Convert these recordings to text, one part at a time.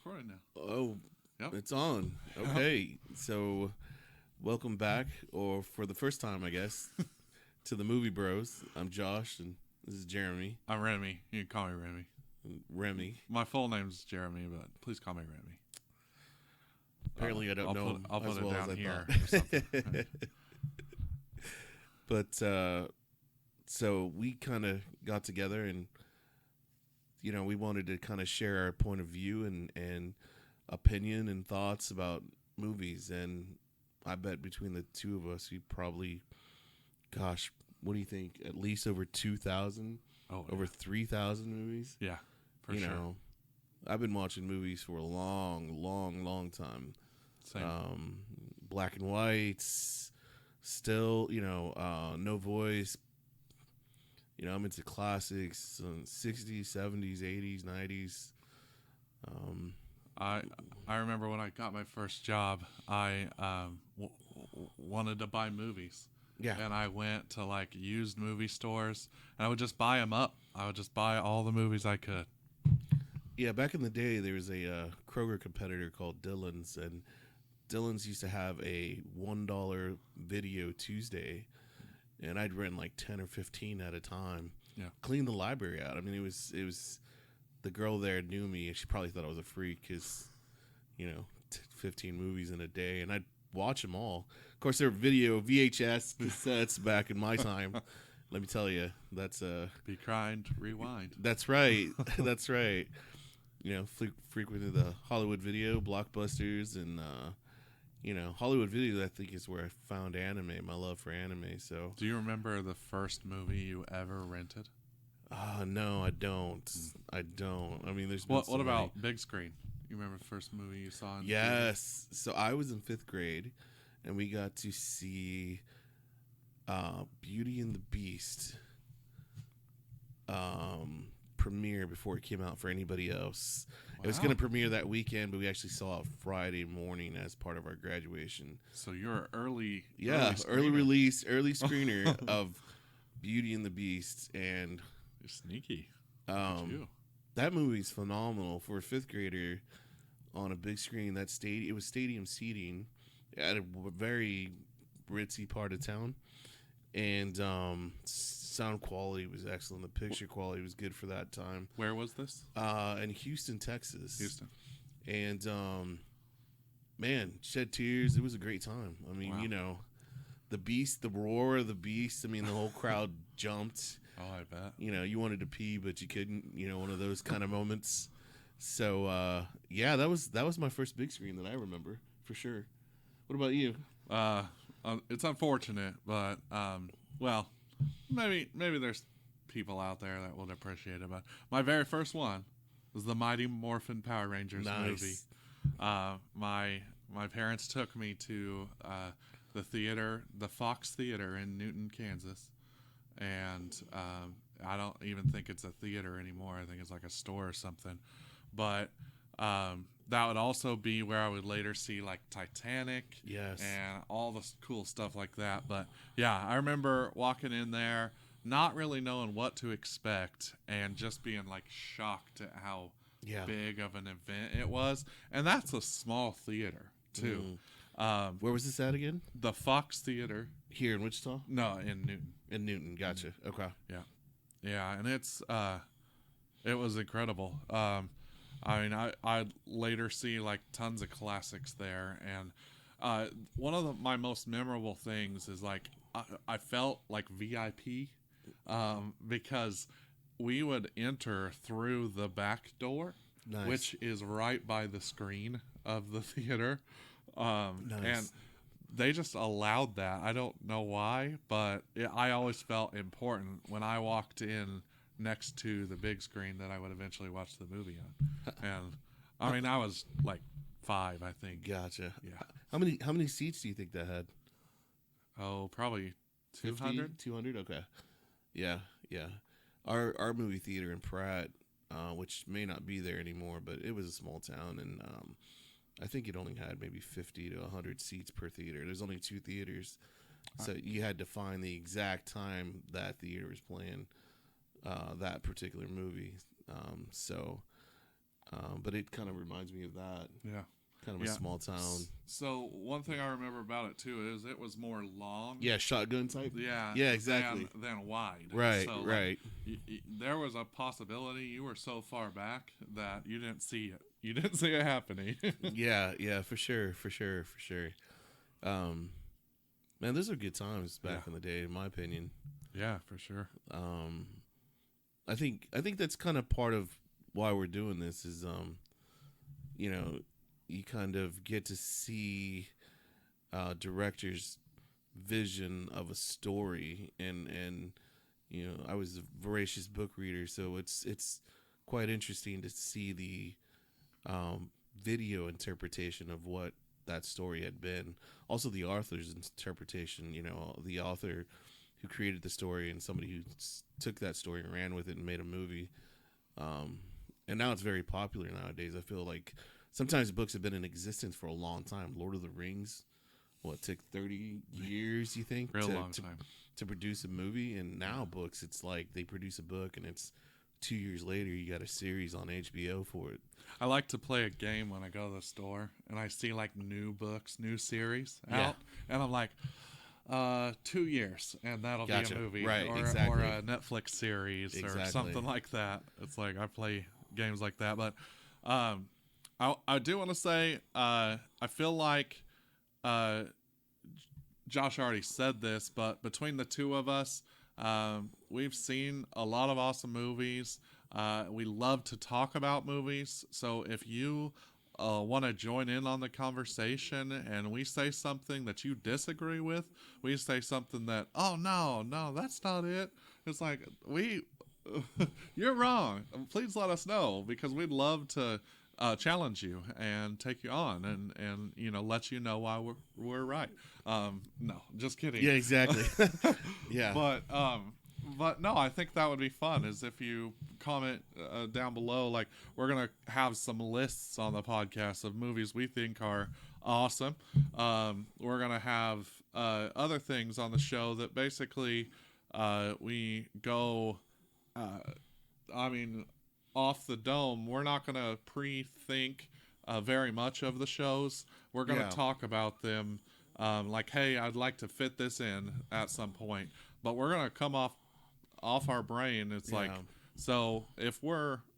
recording now. Oh, Yep. it's on. Okay, so welcome back, or for the first time, I guess, to the Movie Bros. I'm Josh, and this is Jeremy. I'm Remy. You can call me Remy. Remy. My full name's Jeremy, but please call me Remy. Apparently, I don't know him I'll as put well it as down I here thought. or something. But so we kind of got together, and we wanted to kind of share our point of view and opinion and thoughts about movies. And I bet between the two of us, we probably, gosh, what do you think? At least over 2,000, over 3,000 movies. Yeah, for sure. I've been watching movies for a long time. Same. Black and whites, still, no voice. I'm into classics, 60s, 70s, 80s, 90s. I remember when I got my first job, I wanted to buy movies. Yeah. And I went to like used movie stores, and I would just buy them up. I would just buy all the movies I could. Yeah, back in the day, there was a Kroger competitor called Dillon's, and Dillon's used to have a $1 video Tuesday, and I'd rent like 10 or 15 at a time. Yeah. Clean the library out. I mean, it was the girl there knew me, and she probably thought I was a freak because, 15 movies in a day, and I'd watch them all. Of course, there were video VHS cassettes back in my time. Let me tell you, that's Be kind, rewind. That's right. That's right. Frequented the Hollywood Video, Blockbusters, and Hollywood Video. I think is where I found anime. My love for anime. So, Do you remember the first movie you ever rented? No, I don't. I don't. I mean, there's been What about big screen? You remember the first movie you saw in the theater? Yes. So I was in 5th grade, and we got to see Beauty and the Beast premiere before it came out for anybody else. Wow. It was going to premiere that weekend, but we actually saw it Friday morning as part of our graduation. So you're early. Early release, early screener of Beauty and the Beast, and you're sneaky. That movie's phenomenal for a 5th grader on a big screen. It was stadium seating at a very ritzy part of town, and sound quality was excellent. The picture quality was good for that time. Where was this? In Houston, Texas. Houston. And man, shed tears. It was a great time. I mean, wow. The beast, the roar of the beast. I mean, the whole crowd jumped. Oh, I bet. You wanted to pee, but you couldn't. One of those kind of moments. So, yeah, that was my first big screen that I remember for sure. What about you? It's unfortunate, but maybe there's people out there that will appreciate it. But my very first one was the Mighty Morphin Power Rangers movie. My parents took me to the theater, the Fox Theater in Newton, Kansas. And I don't even think it's a theater anymore. I think it's like a store or something. But that would also be where I would later see like Titanic. Yes. And all the cool stuff like that. But yeah, I remember walking in there, not really knowing what to expect, and just being like shocked at how big of an event it was. And that's a small theater too. Where was this at again? The Fox Theater. Here in Wichita? No, in Newton. In Newton, gotcha. Okay. Yeah, and it was incredible. I mean, I'd later see like tons of classics there, and one of my most memorable things is like I felt like VIP because we would enter through the back door, nice. Which is right by the screen of the theater, nice. And they just allowed that. I don't know why, but I always felt important when I walked in next to the big screen that I would eventually watch the movie on. And I mean, I was like 5, I think. Gotcha. Yeah. How many seats do you think that had? Oh, probably 200. 200. Okay. Yeah. Our movie theater in Pratt, which may not be there anymore, but it was a small town, and I think it only had maybe 50 to 100 seats per theater. There's only 2 theaters, so you had to find the exact time that theater was playing that particular movie. So But it kind of reminds me of that. Yeah. Kind of a Yeah. small town. So one thing I remember about it too is it was more long. Yeah, shotgun type. Yeah. Yeah, exactly. Than wide. Right, So, right. There was a possibility you were so far back that you didn't see it. You didn't see it happening. Yeah, for sure. Man, those are good times back in the day, in my opinion. Yeah, for sure. I think that's kind of part of why we're doing this is, you know, you kind of get to see directors' vision of a story, and you know, I was a voracious book reader, so it's quite interesting to see the video interpretation of what that story had been. Also, the author's interpretation. You know, the author who created the story and somebody who took that story and ran with it and made a movie. And now it's very popular nowadays. I feel like sometimes books have been in existence for a long time. Lord of the Rings, what, took 30 years, you think? Real long time. To produce a movie. And now books, it's like they produce a book and it's 2 years later you got a series on HBO for it. I like to play a game when I go to the store and I see like new books, new series out, and I'm like, 2 years, and that'll be a movie, right? Or a Netflix series, or something like that. It's like I play games like that, but I do want to say I feel like Josh already said this, but between the two of us, we've seen a lot of awesome movies. We love to talk about movies, so if you want to join in on the conversation and we say something that you disagree with, we say something that, oh no, that's not it. It's like, you're wrong. Please let us know, because we'd love to challenge you and take you on and you know, let you know why we're right. No, just kidding. Yeah, exactly. Yeah. But no, I think that would be fun, is if you comment down below. Like, we're going to have some lists on the podcast of movies we think are awesome. We're going to have other things on the show that basically we go, off the dome. We're not going to pre-think very much of the shows. We're going to talk about them like, hey, I'd like to fit this in at some point. But we're going to come off our brain. It's like, so if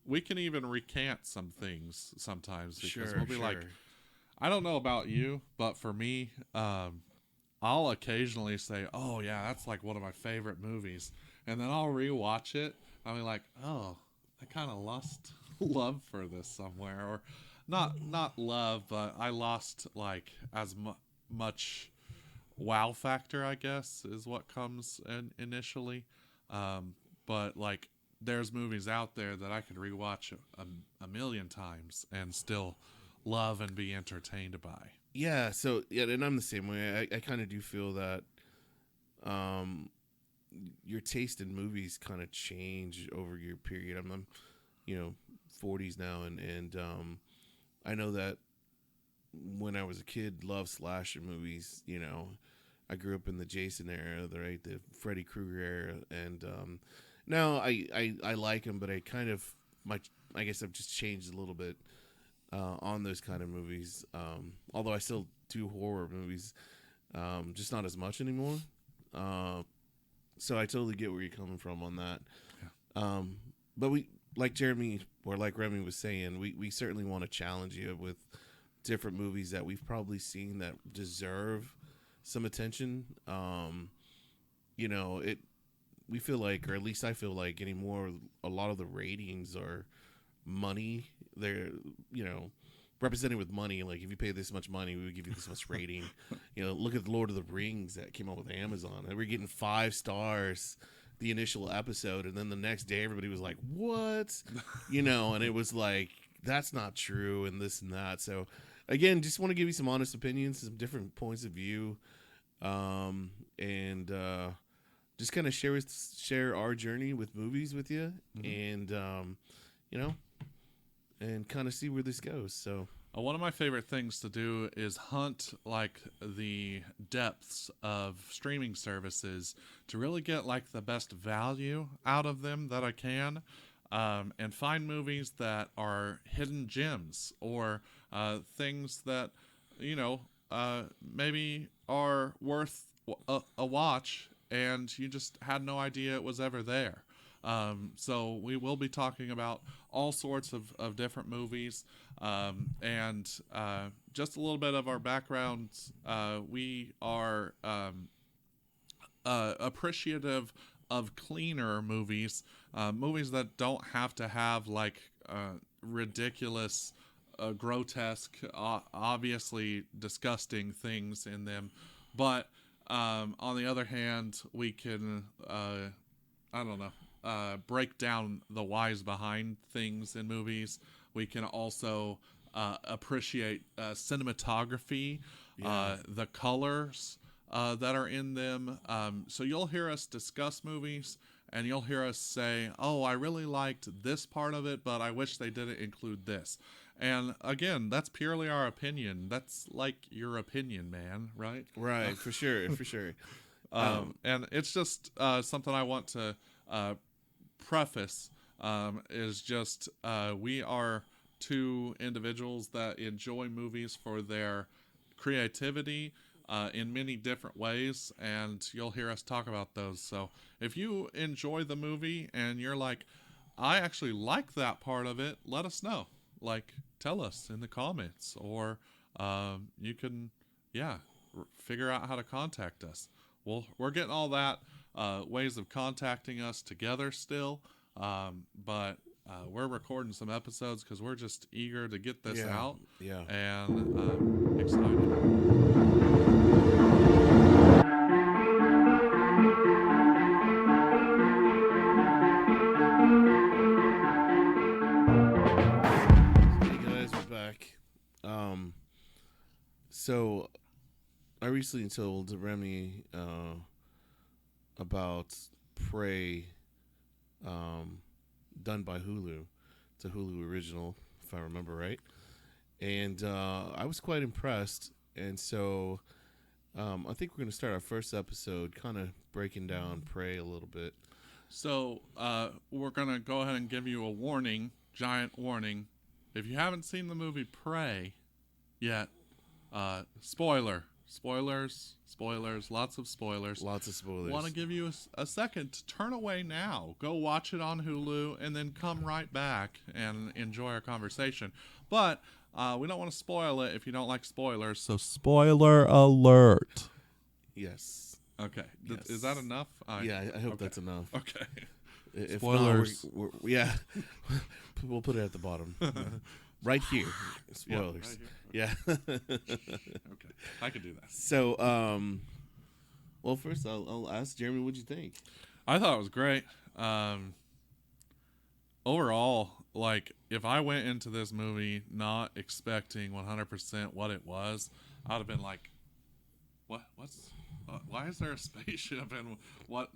we can even recant some things sometimes, because we'll be like, I don't know about you, but for me, I'll occasionally say, oh yeah, that's like one of my favorite movies, and then I'll rewatch it. I'll be like, oh, I kind of lost love for this somewhere, or not love, but I lost like as much wow factor, I guess, is what comes in initially. But like, there's movies out there that I could rewatch a million times and still love and be entertained by. Yeah. So and I'm the same way. I kind of do feel that your taste in movies kind of change over your period. I'm 40s now, and I know that when I was a kid, loved slasher movies. You know, I grew up in the Jason era, right, the Freddy Krueger era, and now I like them, but I guess I've just changed a little bit on those kind of movies. Although I still do horror movies, just not as much anymore. So I totally get where you're coming from on that. Yeah. But we, like Jeremy or like Remy was saying, we certainly want to challenge you with different movies that we've probably seen that deserve some attention. We feel like, or at least I feel like anymore, a lot of the ratings are money. They're, represented with money. Like, if you pay this much money, we would give you this much rating. Look at the Lord of the Rings that came out with Amazon. They were getting 5 stars the initial episode, and then the next day everybody was like, what? And it was like, that's not true, and this and that. So again, just want to give you some honest opinions, some different points of view, and just kind of share our journey with movies with you, and and kind of see where this goes. So one of my favorite things to do is hunt like the depths of streaming services to really get like the best value out of them that I can. and find movies that are hidden gems or things that maybe are worth a watch, and you just had no idea it was ever there. So we will be talking about all sorts of different movies, and just a little bit of our backgrounds. We are appreciative of cleaner movies, movies that don't have to have like ridiculous, grotesque, obviously disgusting things in them. But on the other hand, we can, I don't know, break down the whys behind things in movies. We can also appreciate cinematography, the colors that are in them. So you'll hear us discuss movies, and you'll hear us say, "Oh, I really liked this part of it, but I wish they didn't include this." And again, that's purely our opinion. That's like your opinion, man, right? Right, for sure, for sure. And it's just something I want to preface, is just we are two individuals that enjoy movies for their creativity in many different ways, and you'll hear us talk about those. So if you enjoy the movie and you're like, I actually like that part of it, let us know. Like, tell us in the comments, or you can, figure out how to contact us. Well, we're getting all that ways of contacting us together still, but we're recording some episodes because we're just eager to get this out. Yeah. And excited. Hey guys, we're back. So I recently told Remy about Prey, done by Hulu. It's a Hulu original, if I remember right. And I was quite impressed. And so I think we're going to start our first episode kind of breaking down Prey a little bit. So we're going to go ahead and give you a warning, giant warning. If you haven't seen the movie Prey yet, spoilers, lots of spoilers. Lots of spoilers. Want to give you a second to turn away now. Go watch it on Hulu and then come right back and enjoy our conversation. But we don't want to spoil it if you don't like spoilers. So spoiler alert. Yes. Okay. Yes. Is that enough? Yeah, I hope that's enough. Okay. If Spoilers. not, yeah. We'll put it at the bottom. Right here. Spoilers. Yeah. Right here. Okay. I could do that. So, well, first I'll ask Jeremy, what'd you think? I thought it was great. Overall, like, if I went into this movie not expecting 100% what it was, I'd have been like, why is there a spaceship and what,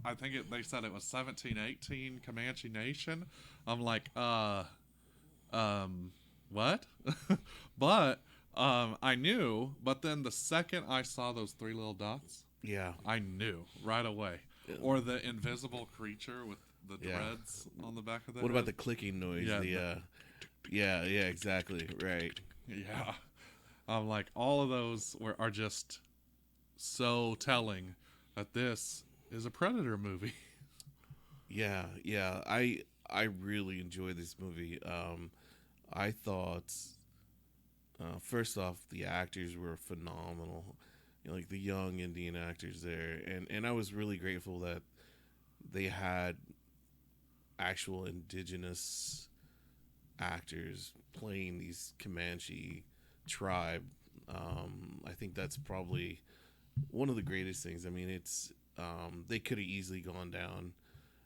I think they said it was 1718 Comanche Nation. I'm like, what? But, I knew, but then the second I saw those three little dots, Yeah. I knew right away. Yeah. Or the invisible creature with the dreads on the back of their What about the head. clicking noise? Yeah, Yeah, exactly. Right. Yeah. I'm like, all of those are just so telling that this is a Predator movie. Yeah. I really enjoyed this movie. I thought, first off, the actors were phenomenal. Like the young Indian actors there, and I was really grateful that they had actual indigenous actors playing these Comanche tribe. I think that's probably one of the greatest things. I mean, it's they could have easily gone down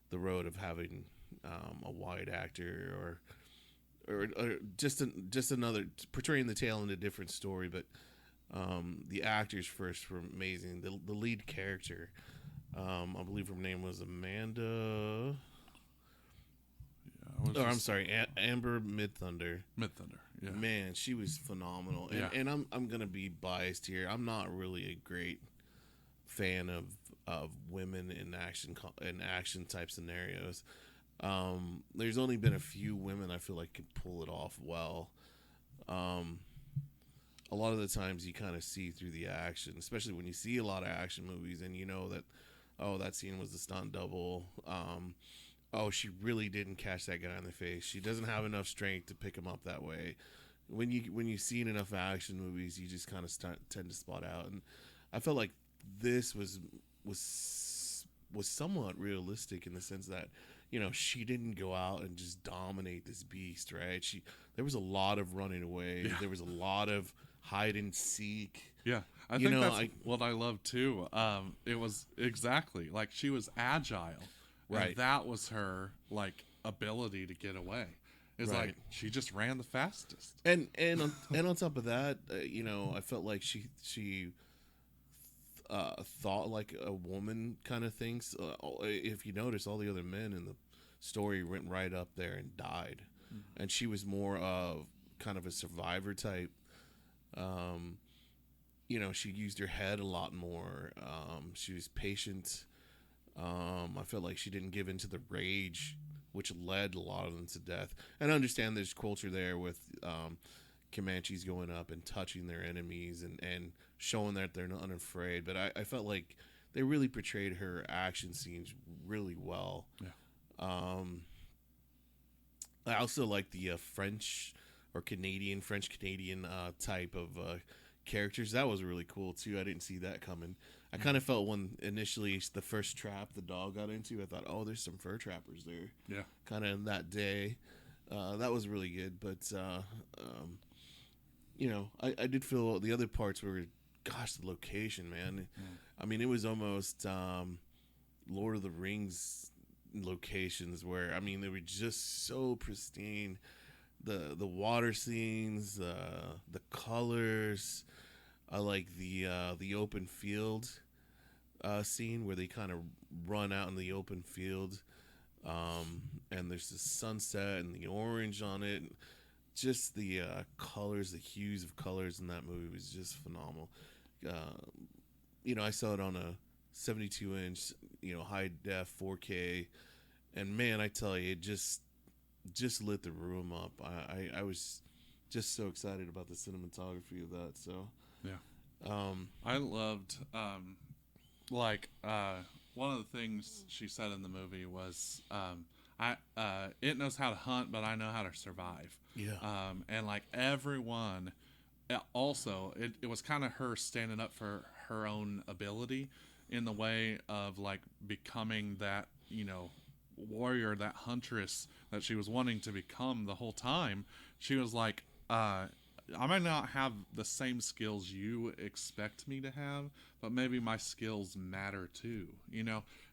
the road of having a white actor or just another portraying the tale in a different story, but the actors first were amazing. The lead character, I believe her name was Amanda. I'm sorry, Amber Midthunder. Yeah. Man, she was phenomenal. And, Yeah. and I'm gonna be biased here. I'm not really a great fan of women in action type scenarios. There's only been a few women I feel like can pull it off well. Um, a lot of the times you kind of see through the action, especially when you see a lot of action movies and you know that, oh, that scene was the stunt double. Oh, she really didn't catch that guy in the face. She doesn't have enough strength to pick him up that way. When you see enough action movies, you just kind of tend to spot out. And I felt like this was somewhat realistic in the sense that, she didn't go out and just dominate this beast, right? There was a lot of running away. Yeah. There was a lot of hide and seek. Yeah, I You think know, that's what I love too. It was exactly like she was agile, Right. and that was her like ability to get away. It's Right. like she just ran the fastest. And on top of that, I felt like she thought like a woman kind of thinks. If you notice, all the other men in the story went right up there and died, and she was more of kind of a survivor type. Um, she used her head a lot more. She was patient. I felt like she didn't give into the rage, which led a lot of them to death. And I understand there's culture there with Comanches going up and touching their enemies and showing that they're not unafraid. But I felt like they really portrayed her action scenes really well. Yeah. I also like the French or French Canadian type of characters. That was really cool too. I didn't see that coming. I kind of felt when initially the first trap the dog got into, I thought, oh, there's some fur trappers there. Yeah. Kind of in that day. That was really good. But, I did feel the other parts were, gosh, the location, man. I mean, it was almost Lord of the Rings locations where, I mean, they were just so pristine. The water scenes, the colors. I like the open field scene where they kind of run out in the open field, and there's the sunset and the orange on it. Just the colors, the hues of colors in that movie was just phenomenal. I saw it on a 72-inch, high def 4K, and man, I tell you, it just lit the room up. I was just so excited about the cinematography of that. So Yeah. I loved one of the things she said in the movie was it knows how to hunt, but I know how to survive. Yeah. And like everyone also it was kind of her standing up for her own ability in the way of like becoming that warrior, that huntress that she was wanting to become the whole time. She was like, I might not have the same skills you expect me to have, but maybe my skills matter too.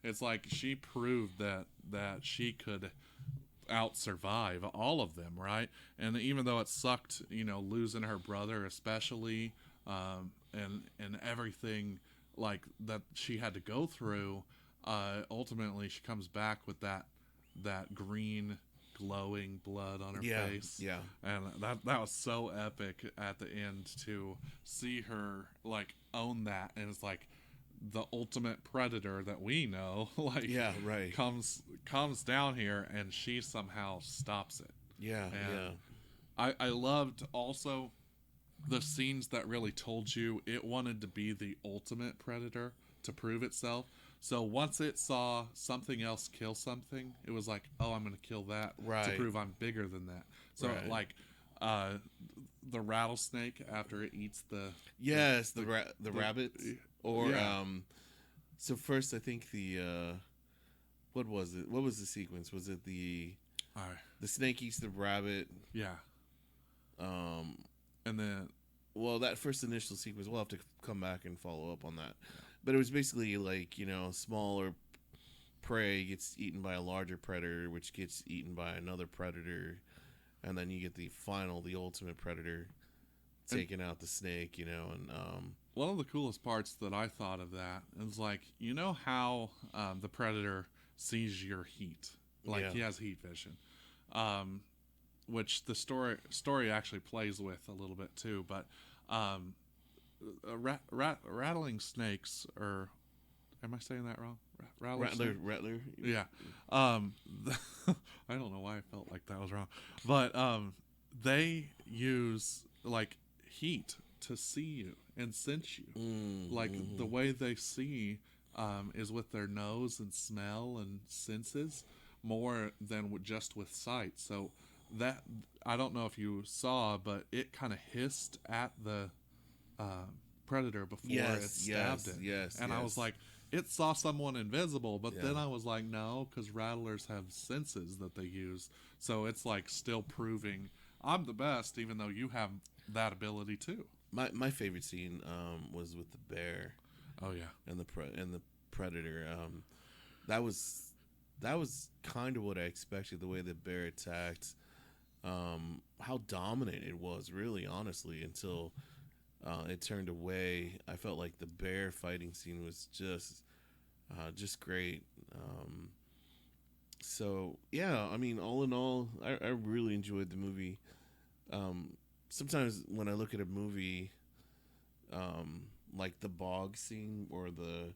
It's like she proved that she could out survive all of them, right? And even though it sucked, losing her brother especially, and everything like that she had to go through, ultimately she comes back with that green glowing blood on her face. Yeah. And that was so epic at the end to see her like own that, and it's like the ultimate predator that we know like Yeah, right. comes down here and she somehow stops it. Yeah, And yeah. I loved also the scenes that really told you it wanted to be the ultimate predator to prove itself. So once it saw something else kill something, it was like, oh, I'm going to kill that to Right. prove I'm bigger than that. So Right. like the rattlesnake after it eats the Yes, the rabbit. Or yeah. so first I think the what was it? What was the sequence? Was it the snake eats the rabbit? Yeah. Um And then well, that first initial sequence, we'll have to come back and follow up on that. But it was basically like, smaller prey gets eaten by a larger predator, which gets eaten by another predator, and then you get the ultimate predator taking out the snake, and one of the coolest parts that I thought of that is like, how the predator sees your heat, like Yeah. he has heat vision, which the story actually plays with a little bit too. But rattling snakes are Am I saying that wrong? Rattler. Rattler. Yeah. Um, I don't know why I felt like that was wrong, but they use like heat to see you and sense you. Like the way they see is with their nose and smell and senses more than just with sight. So that I don't know if you saw, but it kind of hissed at the predator before it stabbed it. Yes. And I was like, it saw someone invisible, but Yeah. then I was like, no, because rattlers have senses that they use. So it's like still proving I'm the best, even though you have that ability too. My favorite scene was with the bear. Oh yeah, and the predator. That was kind of what I expected. The way the bear attacked, how dominant it was, really, honestly, until it turned away. I felt like the bear fighting scene was just great. So yeah, I mean, all in all, I really enjoyed the movie. Sometimes when I look at a movie, like the bog scene or the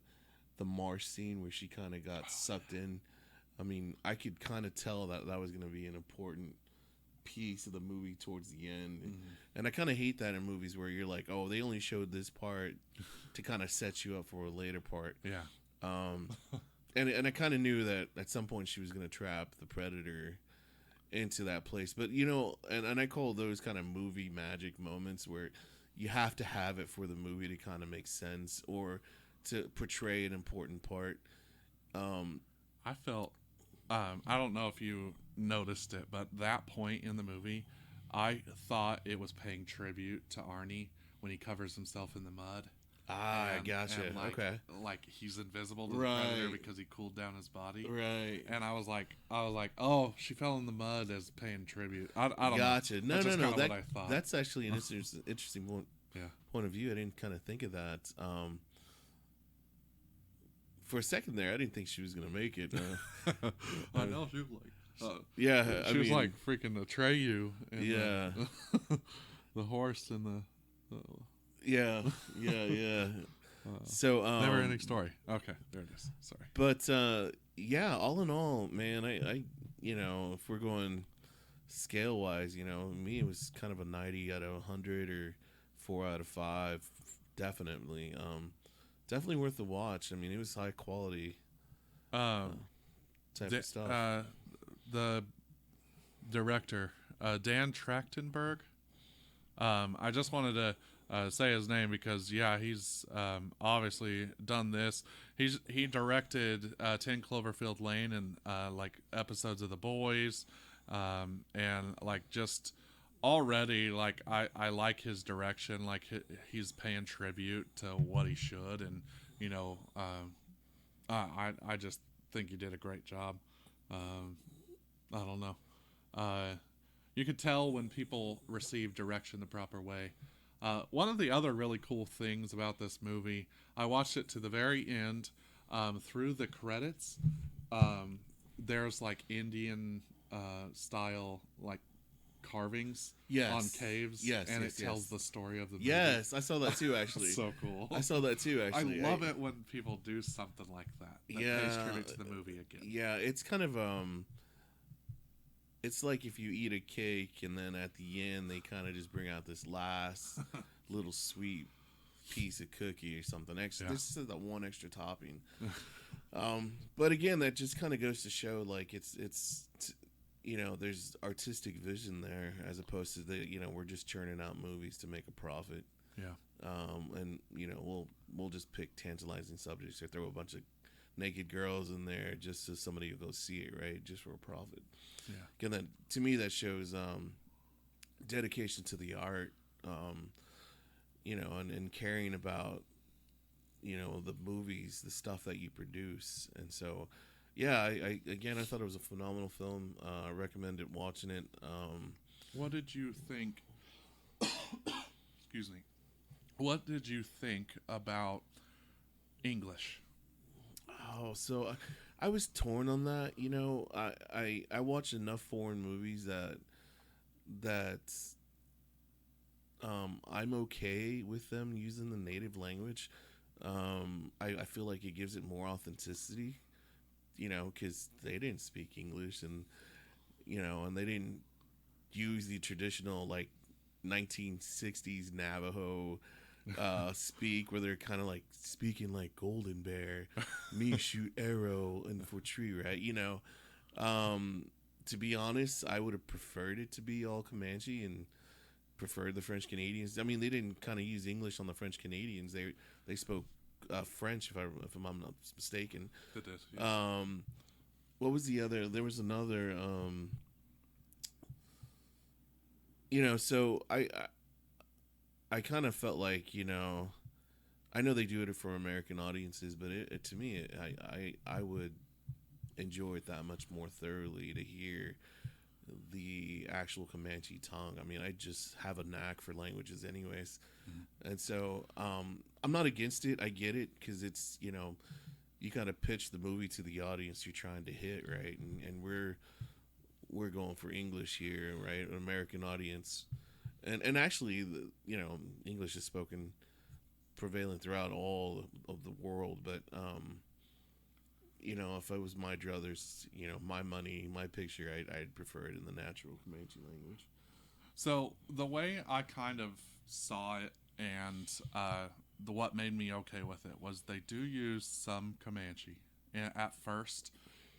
marsh scene where she kind of got sucked in, I mean, I could kind of tell that was going to be an important piece of the movie towards the end. And I kind of hate that in movies where you're like, oh, they only showed this part to kind of set you up for a later part. yeah, And I kind of knew that at some point she was going to trap the predator into that place. But, and I call those kind of movie magic moments where you have to have it for the movie to kind of make sense or to portray an important part. I felt. I don't know if you noticed it, but that point in the movie, I thought it was paying tribute to Arnie when he covers himself in the mud. I gotcha. And Okay. Like he's invisible to Right. the predator because he cooled down his body. Right. And I was like, oh, she fell in the mud as paying tribute. I don't Gotcha. know. No. What I thought. That's actually an interesting point of view. I didn't kind of think of that. For a second there, I didn't think she was going to make it. I know she was like, yeah, she was like freaking Atreyu. And yeah, the horse and the. yeah. So never ending story. Okay, there it is. Sorry. But yeah, all in all, man, I if we're going scale wise, me it was kind of a 90 out of 100 or 4 out of 5, definitely. Definitely worth the watch. I mean, it was high quality type of stuff. The director, Dan Trachtenberg. I just wanted to say his name because he's obviously done this. He directed 10 Cloverfield Lane and like episodes of The Boys, and like just already like I like his direction. Like he's paying tribute to what he should, and I just think he did a great job. I don't know. You could tell when people receive direction the proper way. One of the other really cool things about this movie, I watched it to the very end, through the credits. There's like Indian style like carvings on caves, and it tells the story of the movie. Yes, I saw that too. Actually, so cool. I saw that too. Actually, I love it when people do something like that. Pays tribute to the movie again. Yeah, it's kind of it's like if you eat a cake and then at the end they kind of just bring out this last little sweet piece of cookie or something extra. This is that one extra topping. But again, that just kind of goes to show like it's there's artistic vision there as opposed to we're just churning out movies to make a profit. Yeah. And we'll just pick tantalizing subjects or throw a bunch of naked girls in there just so somebody will go see it, right? Just for a profit. Yeah. Again, to me that shows dedication to the art, and caring about the movies, the stuff that you produce. And so I thought it was a phenomenal film. I recommended watching it. What did you think? Excuse me. What did you think about English? Oh, so I was torn on that. I watched enough foreign movies that I'm okay with them using the native language. I feel like it gives it more authenticity, because they didn't speak English, and and they didn't use the traditional like 1960s Navajo speak, where they're kind of like speaking like Golden Bear, me shoot arrow and for tree, right? To be honest, I would have preferred it to be all Comanche and preferred the French Canadians. I mean, they didn't kind of use English on the French Canadians. They spoke French, if I'm not mistaken. It did. Yeah. What was the other? There was another. So I kind of felt like I know they do it for American audiences, but to me, I would enjoy it that much more thoroughly to hear the actual Comanche tongue. I mean, I just have a knack for languages, anyways, and so I'm not against it. I get it because it's you kind of pitch the movie to the audience you're trying to hit, right? And we're going for English here, right? An American audience, and actually, English is spoken prevalent throughout all of the world, but if it was my druthers, my money, my picture, I'd prefer it in the natural Comanche language. So the way I kind of saw it, and what made me okay with it was they do use some Comanche at first,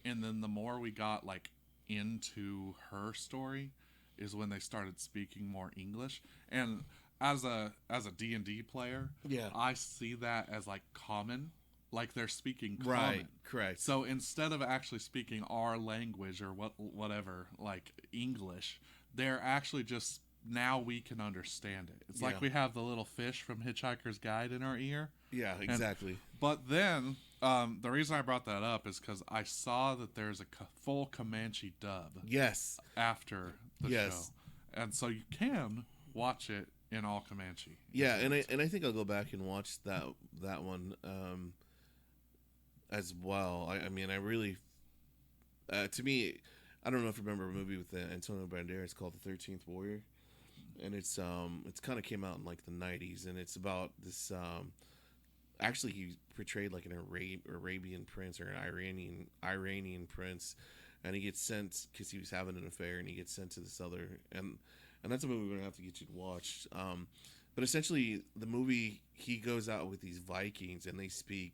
and then the more we got like into her story, is when they started speaking more English. And as a D&D player, Yeah. I see that as like common. Like they're speaking common. Right, correct. So instead of actually speaking our language or whatever, like English, they're actually just, now we can understand it. It's like we have the little fish from Hitchhiker's Guide in our ear. Yeah, exactly. But then the reason I brought that up is because I saw that there's a full Comanche dub. Yes. After the show, and so you can watch it in all Comanche. Yeah, and I think I'll go back and watch that one. As well. I mean, I really, to me, I don't know if you remember a movie with Antonio Banderas called The 13th Warrior, and it's kind of came out in like the 90s, and it's about this. Actually, he portrayed like an Arabian prince or an Iranian prince, and he gets sent because he was having an affair, and he gets sent to this other, and that's a movie we're gonna have to get you to watch. But essentially, the movie, he goes out with these Vikings, and they speak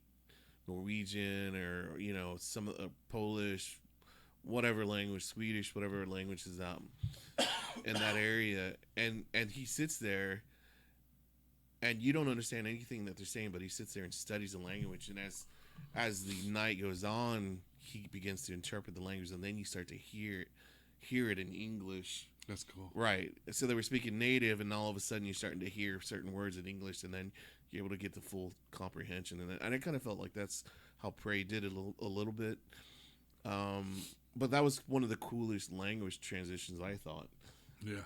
Norwegian or some Polish, whatever language, Swedish, whatever language is out in that area, and he sits there, and you don't understand anything that they're saying, but he sits there and studies the language, and as the night goes on, he begins to interpret the language, and then you start to hear it in English. That's cool. Right. So they were speaking native, and all of a sudden you're starting to hear certain words in English, and then you're able to get the full comprehension. And I kind of felt like that's how Prey did it a little bit. But that was one of the coolest language transitions, I thought. Yeah.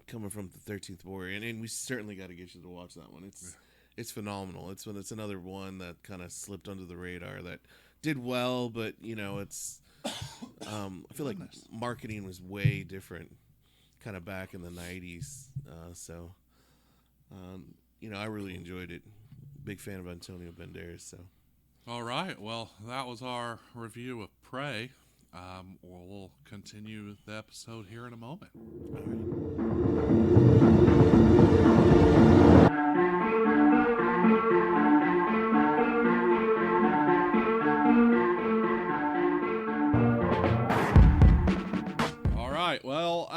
Coming from the 13th Warrior. And we certainly got to get you to watch that one. It's phenomenal. It's another one that kind of slipped under the radar that did well, but, it's... I feel like marketing was way different kind of back in the 90s. I really enjoyed it. Big fan of Antonio Banderas. So, all right. Well, that was our review of Prey. We'll continue the episode here in a moment. All right. Well,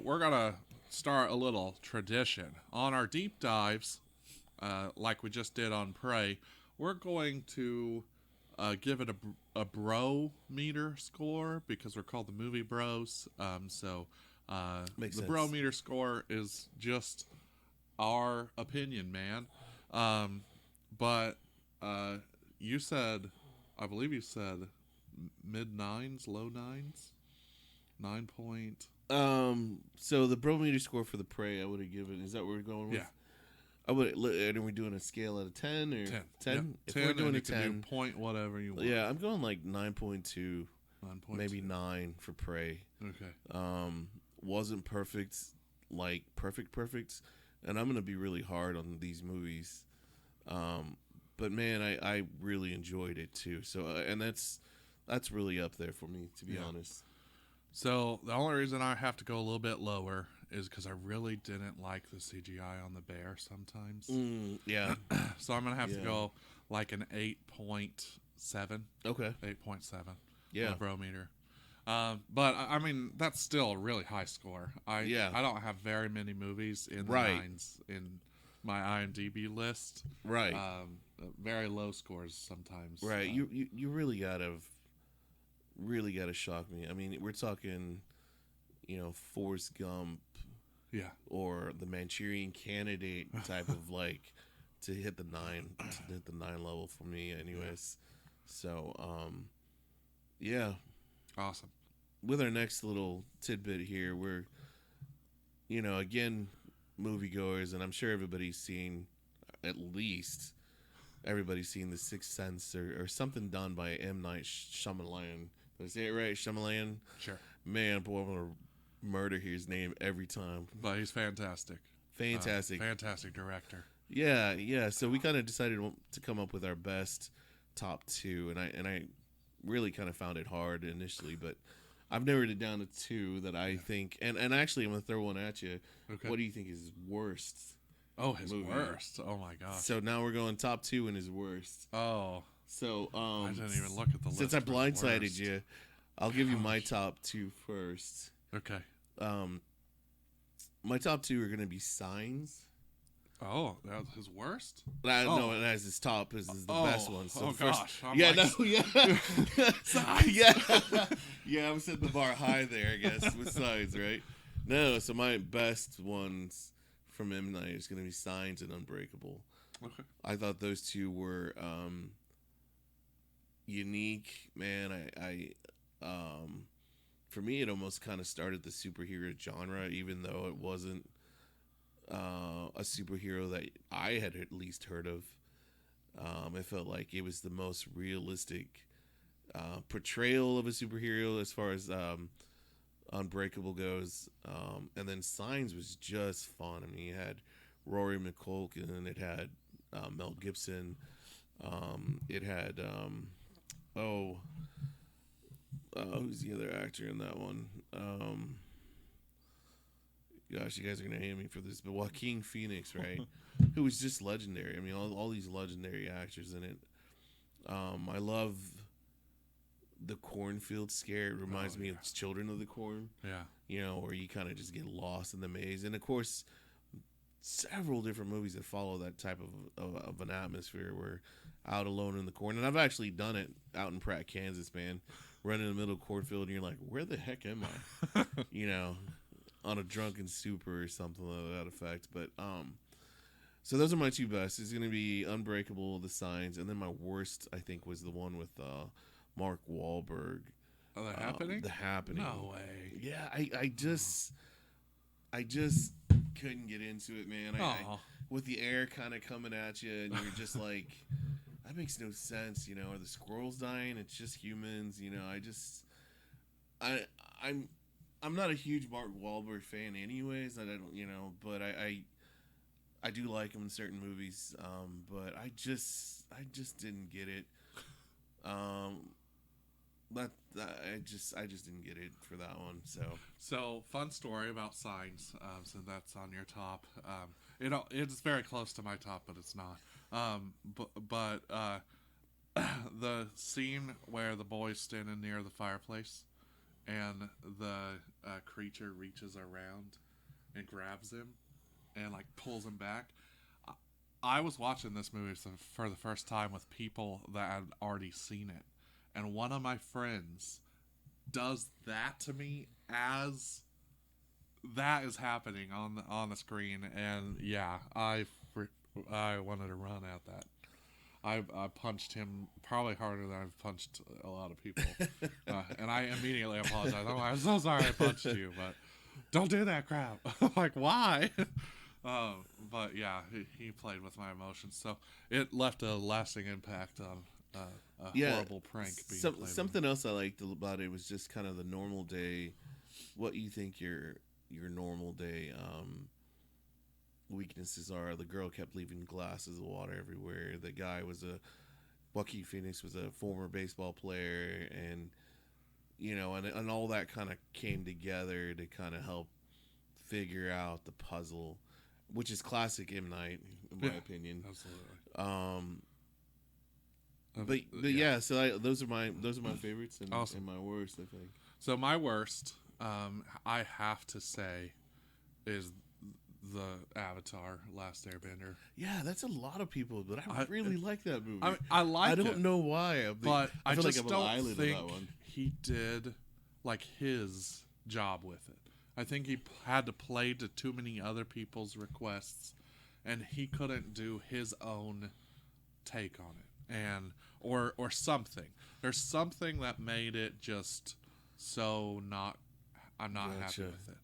we're gonna start a little tradition on our deep dives, like we just did on Prey. We're going to give it a bro meter score because we're called the Movie Bros. Makes the sense. bro meter score is just our opinion, man. But you said, I believe you said mid nines, low nines, 9 point. So the Brometer score for the Prey, I would have given. Is that what we're going with? Yeah. I would. And are we doing a scale out of 10 or 10? 10? Yep. If 10, we're doing and a you can 10, do point whatever you want. yeah, I'm going like 9.2, 9.2. maybe 9 for Prey. Okay. Wasn't perfect, like perfect. and I'm gonna be really hard on these movies. But man, I really enjoyed it too. So and that's really up there for me, to be honest. So the only reason I have to go a little bit lower is because I really didn't like the CGI on the bear sometimes. Yeah. So I'm gonna have to go like an 8.7. Okay. 8.7. Yeah. On the Brometer. But I mean that's still a really high score. I don't have very many movies in the nines in my IMDb list. Right. Very low scores sometimes. Right. You really gotta shock me. I mean, we're talking, Forrest Gump. Yeah. Or the Manchurian Candidate type of like to hit the 9 level for me, anyways. So, yeah. Awesome. With our next little tidbit here, we're, again, moviegoers, and I'm sure everybody's seen The Sixth Sense or something done by M Night Shyamalan. Did I say it right? Shyamalan? Sure. Man, boy, I'm gonna murder his name every time. But he's fantastic. Fantastic director. Yeah. So we kind of decided to come up with our best top two, and I really kind of found it hard initially, but I've narrowed it down to two that I think. And actually, I'm gonna throw one at you. Okay. What do you think is his worst? Oh, his worst. Oh my gosh. So now we're going top two and his worst. Oh. So I didn't even look at the list. Since I blindsided you, I'll give you my top two first. Okay. My top two are gonna be Signs. Oh, that was his worst? No, it has his top. This is the best one. So gosh. Yeah, I'm setting the bar high there, I guess, with Signs, right? No, so my best ones from M. Night is going to be Signs and Unbreakable. Okay. I thought those two were unique, man. For me, it almost kind of started the superhero genre, even though it wasn't a superhero that I had at least heard of. I felt like it was the most realistic portrayal of a superhero as far as Unbreakable goes. And then Signs was just fun. I mean, it had Rory McCulkin, it had Mel Gibson, it had who's the other actor in that one? Gosh, you guys are gonna hate me for this, but Joaquin Phoenix, right? Who was just legendary. I mean, all these legendary actors in it. I love the cornfield scare. It reminds me of Children of the Corn. Yeah. Where you kind of just get lost in the maze. And of course, several different movies that follow that type of an atmosphere. We're out alone in the corn. And I've actually done it out in Pratt, Kansas, man. Running in the middle of cornfield, and you're like, where the heck am I? On a drunken super or something of that effect. But so those are my two best. It's gonna be Unbreakable, The Signs, and then my worst, I think, was the one with Mark Wahlberg. Oh, The Happening? The Happening. No way. Yeah, I just couldn't get into it, man. With the air kind of coming at you, and you're just like, that makes no sense. Are the squirrels dying? It's just humans. I'm not a huge Mark Wahlberg fan, anyways. I don't, but I do like him in certain movies. But I just didn't get it. I just didn't get it for that one. So fun story about Signs. So that's on your top. It's very close to my top, but it's not. But the scene where the boy's standing near the fireplace, and the creature reaches around and grabs him, and like pulls him back. I was watching this movie for the first time with people that had already seen it. And one of my friends does that to me as that is happening on the screen, and yeah, I wanted to run at that. I punched him probably harder than I've punched a lot of people, and I immediately apologized. I'm so sorry I punched you, but don't do that crap. I'm like, why? But yeah, he played with my emotions, so it left a lasting impact on. Horrible prank being something else I liked about it was just kind of the normal day, what you think your normal day weaknesses are. The girl kept leaving glasses of water everywhere. The guy was a Joaquin Phoenix was a former baseball player, and and all that kind of came together to kind of help figure out the puzzle, which is classic M Night, in my opinion. Absolutely. But yeah, so those are my favorites and, Awesome. and my worst, I think. So my worst, I have to say, is the Avatar: Last Airbender. Yeah, that's a lot of people, but I really like that movie. I like I don't it, know why, but I feel just like I'm don't an island think on that one. he did like his job with it. I think he had to play to too many other people's requests, and he couldn't do his own take on it, and or something. There's something that made it just so not. I'm not happy Gotcha. with it,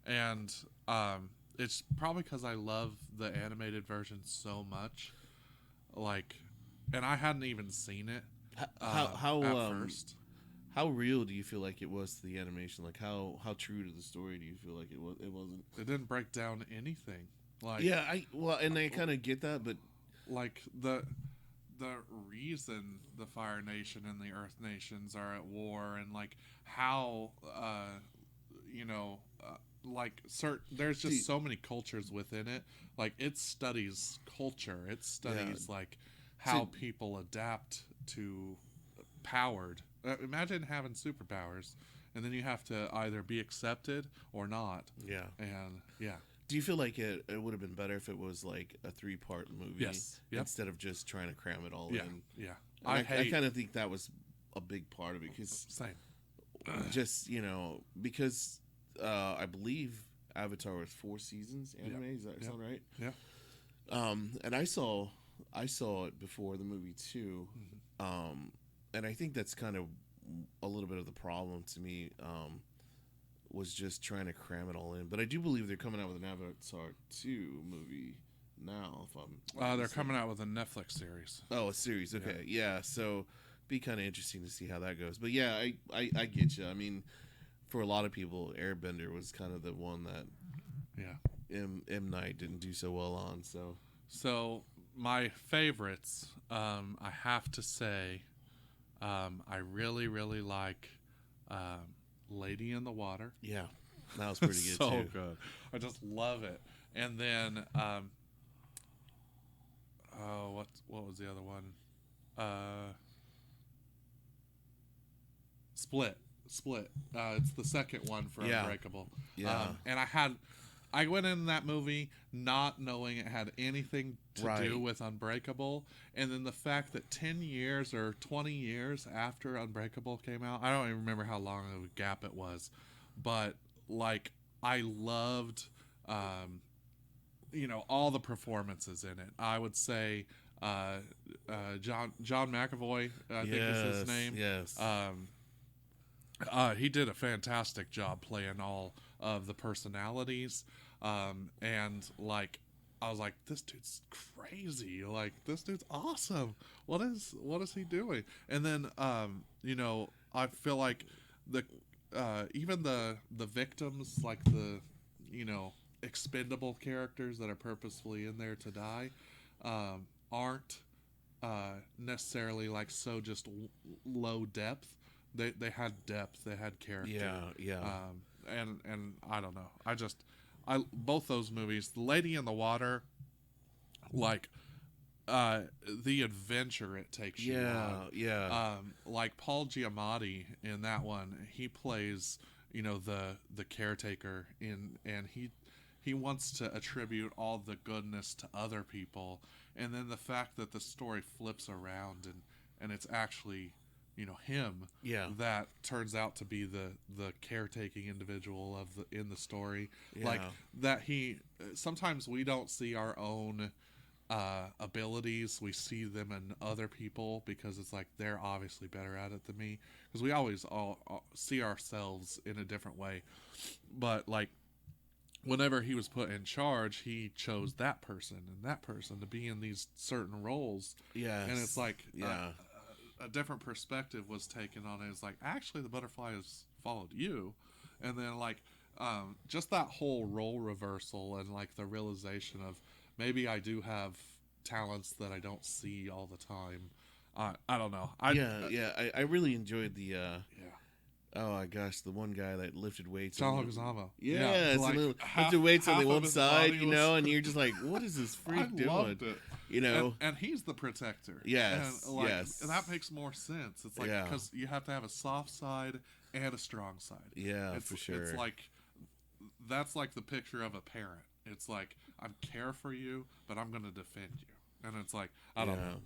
and it's probably because I love the animated version so much, like, and I hadn't even seen it How at first. how real do you feel like it was to the animation? Like how true to the story do you feel like it was? It wasn't. It didn't break down anything. Like Yeah, and I kind of get that, but like the reason the Fire Nation and the Earth Nations are at war, and like how you know like there's just so many cultures within it. Like it studies culture. It studies like how people adapt to powered. Imagine having superpowers, and then you have to either be accepted or not. yeah. And yeah, Do you feel like it would have been better if it was like a 3-part movie Yes. Yep. instead of just trying to cram it all yeah, in? yeah. And I hate kind of think that was a big part of it because same. just because I believe Avatar was 4 seasons anime. Is that sound right? Yeah. And I saw it before the movie too, and I think that's kind of a little bit of the problem to me. Was just trying to cram it all in, but I do believe they're coming out with an Avatar 2 movie now. If I'm They're coming out with a Netflix series. a series. Okay, yeah. So be kind of interesting to see how that goes. But yeah, I get you. I mean, for a lot of people, Airbender was kind of the one that M Night didn't do so well on. So my favorites, I have to say, I really like Lady in the Water. Yeah, that was pretty good So too. good. I just love it. And then what was the other one? Split. It's the second one for Unbreakable. Yeah. And I went in that movie not knowing it had anything to do with Unbreakable, and then the fact that 10 years or 20 years after Unbreakable came out, I don't even remember how long of a gap it was, but like I loved all the performances in it. I would say John McAvoy, I think is his name. Yes. He did a fantastic job playing all of the personalities, and like I was like, this dude's crazy. Like this dude's awesome. What is he doing? And then I feel like the even the victims, like the expendable characters that are purposefully in there to die, aren't necessarily like so just low depth. They had depth. They had character. Yeah. And I don't know. I both those movies, The Lady in the Water, like the adventure it takes you on. Yeah. Like Paul Giamatti in that one, he plays the caretaker and he wants to attribute all the goodness to other people, and then the fact that the story flips around and it's actually him that turns out to be the caretaking individual in the story. Like that he sometimes we don't see our own abilities, we see them in other people because it's like they're obviously better at it than me, because we always all see ourselves in a different way. But like whenever he was put in charge, he chose that person to be in these certain roles. Yes. And it's like a different perspective was taken on it. It's like, actually the butterfly has followed you. And then like just that whole role reversal and like the realization of maybe I do have talents that I don't see all the time. I don't know. I really enjoyed the Yeah. oh my gosh, the one guy that lifted weights. John Leguizamo. Yeah, it's like lifted weights on half the of one his side, body you know, and you're just like, what is this I freak doing? loved it. You know, And he's the protector. yes, and like yes, and that makes more sense. It's like because you have to have a soft side and a strong side. yeah, for sure. It's like that's like the picture of a parent. It's like I care for you, but I'm going to defend you. And it's like I don't know.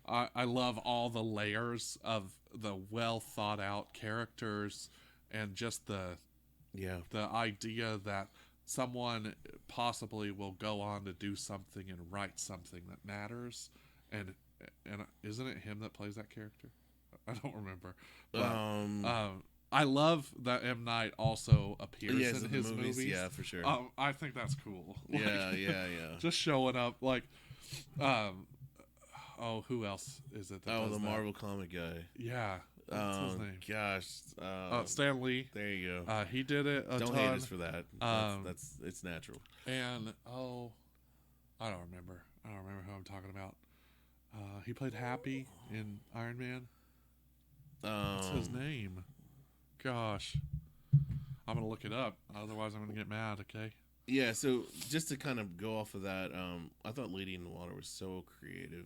I love all the layers of the well thought out characters and just the idea that someone possibly will go on to do something and write something that matters. And isn't it him that plays that character? I don't remember. But, I love that M Night also appears in his movies. Yeah, for sure. I think that's cool. Yeah. Just showing up, like, who else is it? That does the that? Marvel comic guy. Yeah, what's his name? Gosh, Stan Lee. There you go. He did it. Don't ton. hate us for that. That's it's natural. And I don't remember. Who I'm talking about. He played Happy in Iron Man. What's his name? Gosh, I'm gonna look it up. Otherwise, I'm gonna get mad. Okay. Yeah. So just to kind of go off of that, I thought Lady in the Water was so creative.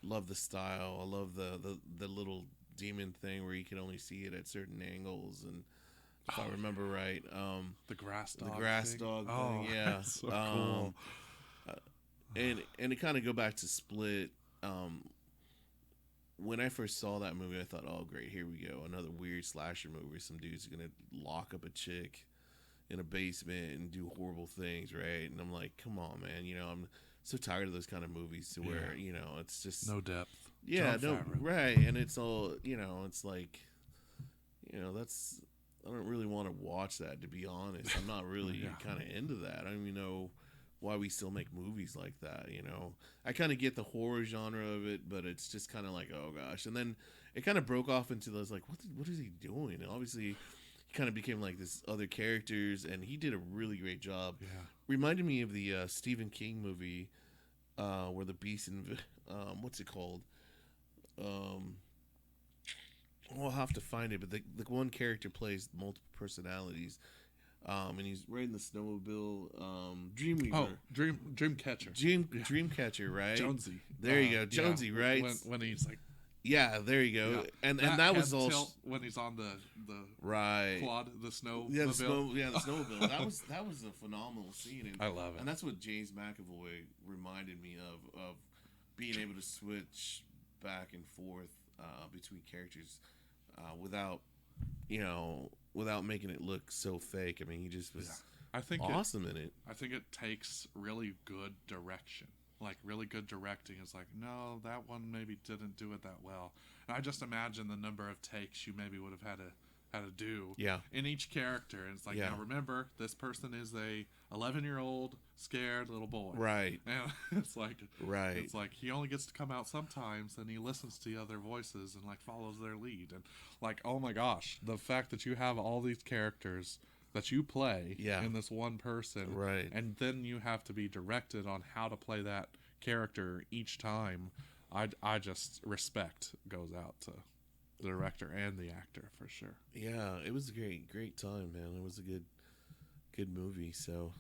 Love the style. I love the little demon thing where you can only see it at certain angles, and if I remember right, the grass dog. Thing. Yeah. So cool. And to kind of go back to Split. When I first saw that movie, I thought, oh, great, here we go. Another weird slasher movie where some dude's going to lock up a chick in a basement and do horrible things, right? And I'm like, come on, man. You know, I'm so tired of those kind of movies to where, you know, it's just... No depth. Yeah, right. And it's all, you know, it's like, you know, that's... I don't really want to watch that, to be honest. I'm not really kind of into that. I don't even know why we still make movies like that, you know. I kind of get the horror genre of it, but it's just kind of like, oh gosh. And then it kind of broke off into those like, what is he doing? And obviously he kind of became like this other characters, and he did a really great job. Yeah. Reminded me of the Stephen King movie where the beast and what's it called? I'll have to find it, but the one character plays multiple personalities. And he's riding the snowmobile. Dreamweaver. Oh, Dreamcatcher. Dreamcatcher, right? Jonesy. There you go, Jonesy, right? When he's like, yeah, there you go. Yeah. And that was all when he's on the right quad, the snow. Yeah, the snowmobile. that was a phenomenal scene. And I love it. And that's what James McAvoy reminded me of being able to switch back and forth between characters without making it look so fake. I mean, he just was awesome in it. I think it takes really good direction. Like, really good directing is like, no, that one maybe didn't do it that well. And I just imagine the number of takes you maybe would have had to do in each character. And it's like, now remember, this person is a 11-year-old scared little boy. Right. And it's like, he only gets to come out sometimes, and he listens to other voices and like follows their lead. And like, oh my gosh, the fact that you have all these characters that you play in this one person, right? And then you have to be directed on how to play that character each time. I just respect goes out to the director and the actor for sure. Yeah, it was a great time, man. It was a good movie. So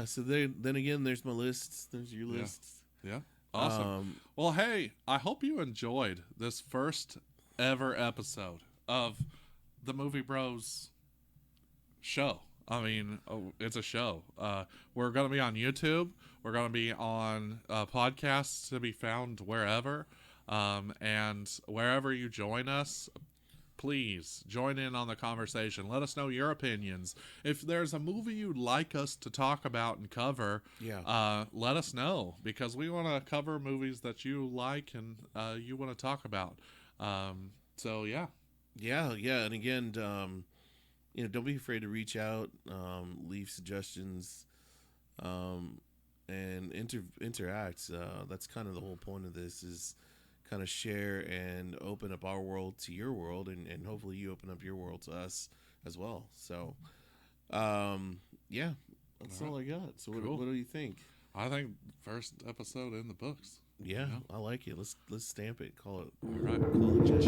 so then again, there's my list. There's your list. Yeah. Awesome. Well, hey, I hope you enjoyed this first ever episode of the Movie Bros show. I mean, it's a show. We're going to be on YouTube. We're going to be on podcasts to be found wherever. And wherever you join us, please join in on the conversation. Let us know your opinions. If there's a movie you'd like us to talk about and cover, let us know, because we want to cover movies that you like and you want to talk about. So yeah. And again, don't be afraid to reach out, leave suggestions, and interact. That's kind of the whole point of this, is kind of share and open up our world to your world, and hopefully you open up your world to us as well. So Yeah, that's all I got. So Cool. what do you think? I think first episode in the books. Yeah, Yeah. I like it. Let's stamp it. Call it. All right. Call it Judge.